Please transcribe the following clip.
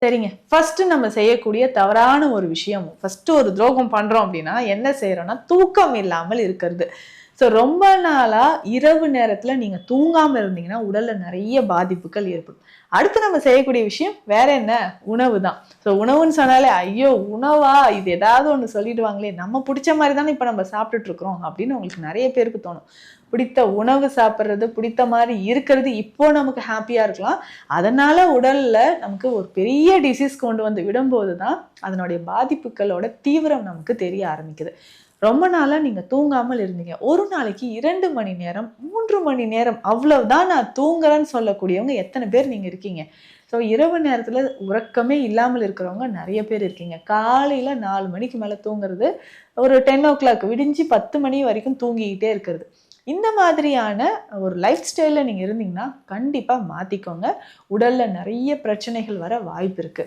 சரிங்க. ஃபர்ஸ்ட் நம்ம செய்யக்கூடிய தவறான ஒரு விஷயம், ஃபர்ஸ்ட் ஒரு துரோகம் பண்றோம் அப்படின்னா, என்ன செய்றோம்னா, தூக்கம் இல்லாமல் இருக்கிறது. ரொம்ப நாளா இரவு நேரத்துல நீங்க தூங்காம இருந்தீங்கன்னா, உடல்ல நெறைய பாதிப்புகள் ஏற்படும். அடுத்து நம்ம செய்யக்கூடிய விஷயம் வேற என்ன? உணவு தான். உணவுன்னு சொன்னாலே, "ஐயோ! உணவா? இது ஏதாவது ஒண்ணு சொல்லிடுவாங்களே! நம்ம புடிச்ச மாரி தானே இப்ப நம்ம சாப்பிட்டுட்டு இருக்கிறோம்." அப்படின்னு உங்களுக்கு நெறைய பேருக்கு தோணும். பிடித்த உணவு சாப்பிடுறது, பிடித்த மாரி இருக்கிறது இப்போ நமக்கு ஹேப்பியா இருக்கலாம். அதனால உடல்ல நமக்கு ஒரு பெரிய டிசீஸ் கொண்டு வந்து விடும்போது தான், அதனுடைய பாதிப்புகளோட தீவிரம் நமக்கு தெரிய ஆரம்பிக்குது. ரொம்ப நாளா நீங்க தூங்காமல் இருந்தீங்க. ஒரு நாளைக்கு 2 மணி நேரம், 3 மணி நேரம் அவ்வளவுதான் நான் தூங்குறேன்னு சொல்லக்கூடியவங்க எத்தன பேர் நீங்க இருக்கீங்க? இரவு நேரத்துல உறக்கமே இல்லாமல் இருக்கிறவங்க நெறைய பேர் இருக்கீங்க. காலையில 4 மணிக்கு மேல தூங்குறது, ஒரு 10:00 விடிஞ்சு 10 மணி வரைக்கும் தூங்கிக்கிட்டே இருக்கிறது. இந்த மாதிரியான ஒரு லைஃப் ஸ்டைல்ல நீங்க இருந்தீங்கன்னா, கண்டிப்பா மாத்திக்கோங்க. உடல்ல நெறைய பிரச்சனைகள் வர வாய்ப்பு இருக்கு.